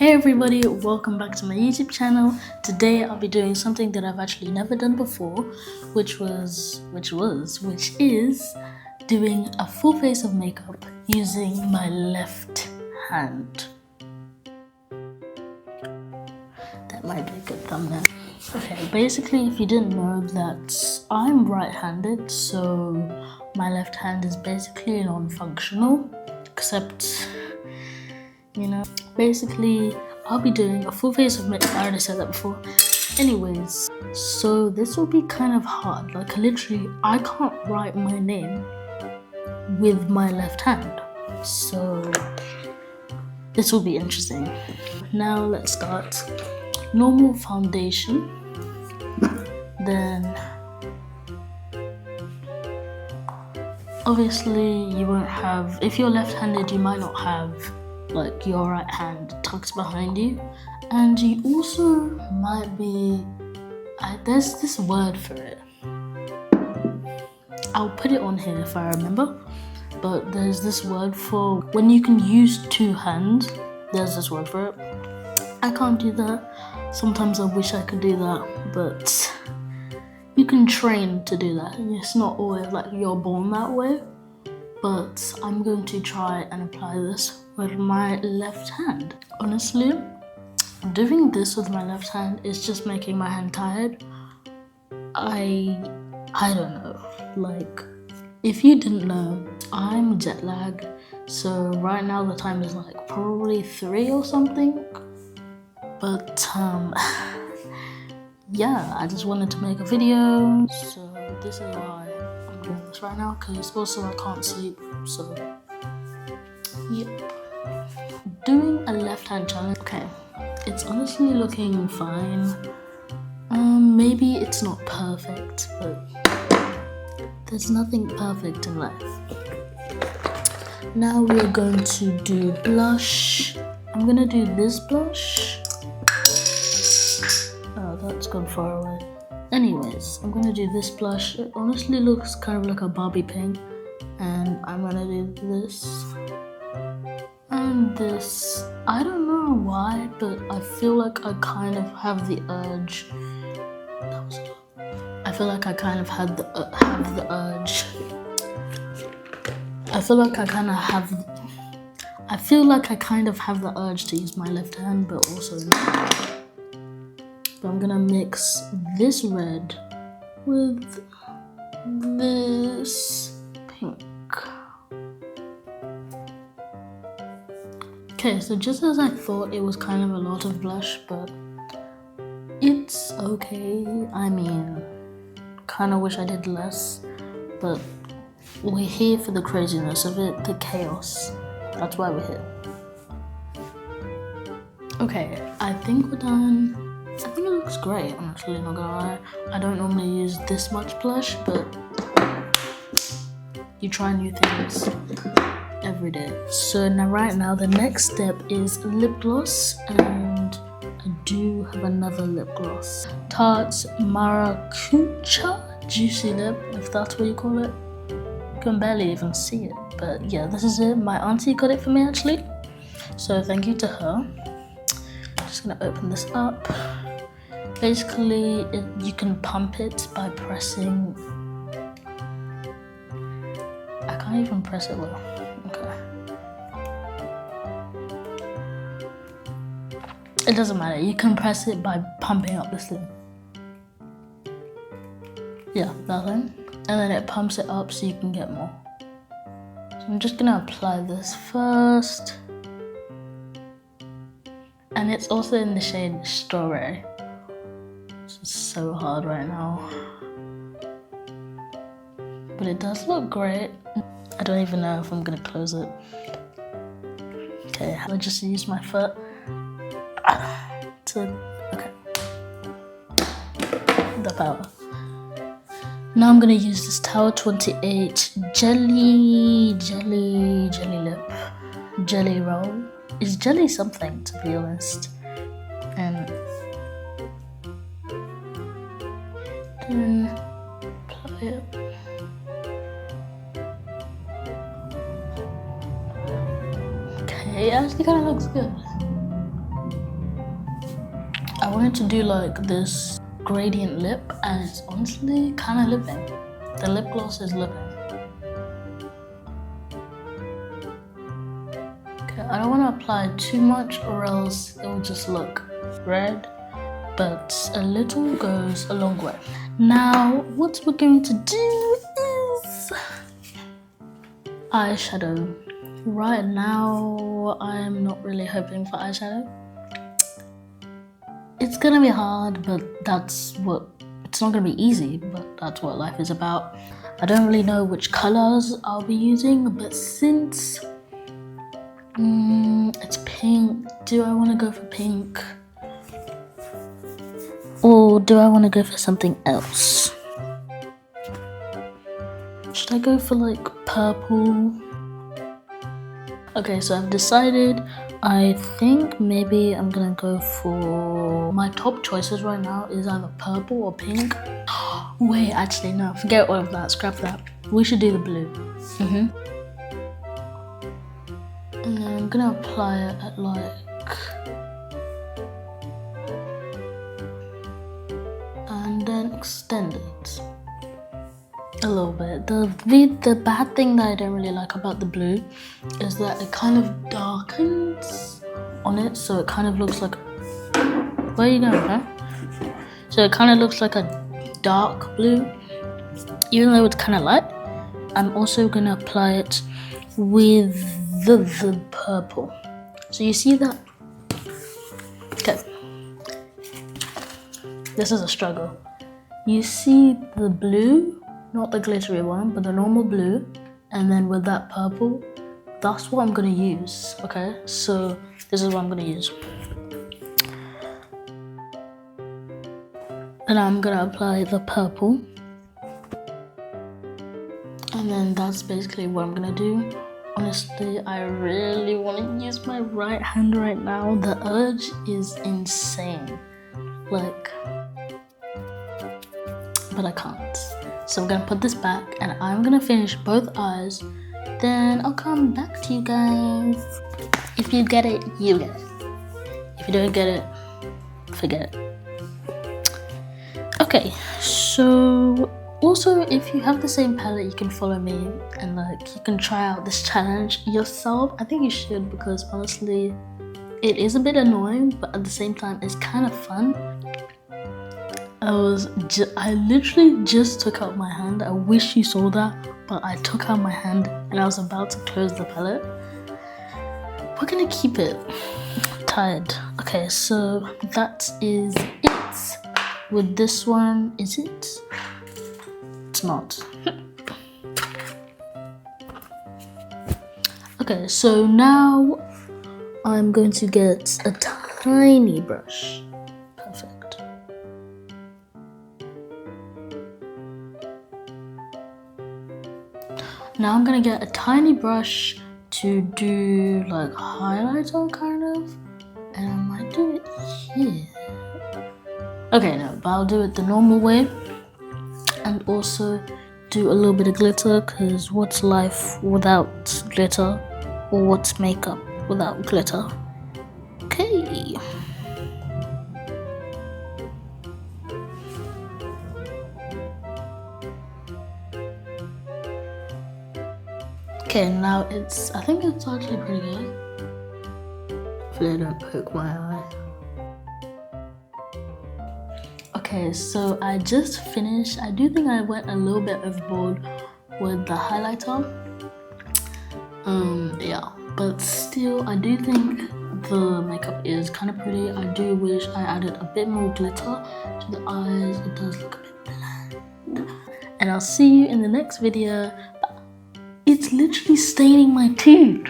Hey everybody, welcome back to my YouTube channel. Today I'll be doing something that I've actually never done before, which is doing a full face of makeup using my left hand. That might be a good thumbnail. Okay, basically if you didn't know that I'm right-handed, so my left hand is basically non-functional, except, basically I'll be doing a full face of makeup. I already said that before. Anyways, so this will be kind of hard. Like literally, I can't write my name with my left hand. So this will be interesting. Now let's start. Normal foundation. Then obviously you won't have, if you're left-handed, you might not have like your right hand tucked behind you, and you also might be, there's this word for it. I'll put it on here if I remember, but there's this word for when you can use two hands. There's this word for it. I can't do that. Sometimes I wish I could do that, but you can train to do that. It's not always like you're born that way, but I'm going to try and apply this with my left hand. Honestly, doing this with my left hand is just making my hand tired. I don't know, like, if you didn't know, I'm jet lagged, so right now the time is like probably 3 or something, but yeah, I just wanted to make a video, so this is why I'm doing this right now, because also I can't sleep, so yep. Doing a left hand challenge. Okay, it's honestly looking fine. Maybe it's not perfect, but there's nothing perfect in life. Now we're going to do blush. I'm gonna do this blush. Oh, that's gone far away. Anyways, I'm gonna do this blush. It honestly looks kind of like a Barbie pink, and I'm gonna do this. And this, I don't know why, but I feel like I kind of have the urge. I feel like I kind of have the urge. I feel like I kind of have the urge to use my left hand, but also not. But I'm gonna mix this red with this pink. Okay, so just as I thought, it was kind of a lot of blush, but it's okay. I mean, kind of wish I did less, but we're here for the craziness of it, the chaos. That's why we're here. Okay, I think we're done. I think it looks great, I'm actually not gonna lie. I don't normally use this much blush, but you try new things every day. So now right now the next step is lip gloss, and I do have another lip gloss. Tarte's Maracuja Juicy Lip, if that's what you call it. You can barely even see it, but yeah, this is it. My auntie got it for me actually, so thank you to her. Just gonna open this up. Basically you can pump it by pressing, I can't even press it well. It doesn't matter, you can press it by pumping up this thing. Yeah, that thing. And then it pumps it up so you can get more. So I'm just gonna apply this first. And it's also in the shade Strawberry. This is so hard right now. But it does look great. I don't even know if I'm gonna close it. Okay, I'll just use my foot. Okay, the powder. Now I'm gonna use this Tower 28 jelly lip, jelly roll. It's jelly something, to be honest. And then apply it. Okay, it actually kind of looks good. wanted to do like this gradient lip, and it's honestly kind of lipping. The lip gloss is lipping. Okay, I don't want to apply too much or else it will just look red, but a little goes a long way. Now, what we're going to do is eyeshadow. Right now, I'm not really hoping for eyeshadow. It's gonna be hard, but it's not gonna be easy, but that's what life is about. I don't really know which colors I'll be using, but since it's pink, do I want to go for pink? Or do I want to go for something else? Should I go for like purple? Okay, so I've decided. I think maybe I'm gonna go for... My top choices right now is either purple or pink. Wait, actually no, forget all of that, scrap that. We should do the blue. And then I'm gonna apply it at like... and then extend it a little bit. The bad thing that I don't really like about the blue is that it kind of darkens on it, so it kind of looks like... Where are you going, huh? So it kind of looks like a dark blue, even though it's kind of light. I'm also gonna apply it with the purple. So you see that? Okay. This is a struggle. You see the blue, not the glittery one, but the normal blue, and then with that purple, that's what I'm gonna use, okay? So this is what I'm gonna use. And I'm gonna apply the purple. And then that's basically what I'm gonna do. Honestly, I really wanna use my right hand right now. The urge is insane. Like, but I can't. So I'm gonna put this back and I'm gonna finish both eyes. Then I'll come back to you guys. If you get it, you get it. If you don't get it, forget it. Okay, so also if you have the same palette, you can follow me and like you can try out this challenge yourself. I think you should, because honestly, it is a bit annoying, but at the same time, it's kind of fun. I literally just took out my hand. I wish you saw that, but I took out my hand and I was about to close the palette. We're gonna keep it tied. Okay, so that is it with this one. Is it? It's not. Okay, so now I'm going to get a tiny brush. Perfect. Now I'm gonna get a tiny brush to do like highlighter kind of, and I might do it here. Okay, no, but I'll do it the normal way, and also do a little bit of glitter, because what's life without glitter, or what's makeup without glitter? Okay. Okay, now I think it's actually pretty good. Hopefully I don't poke my eye. Okay, so I just finished. I do think I went a little bit overboard with the highlighter. Yeah, but still, I do think the makeup is kind of pretty. I do wish I added a bit more glitter to the eyes. It does look a bit bland. And I'll see you in the next video. It's literally staining my tooth.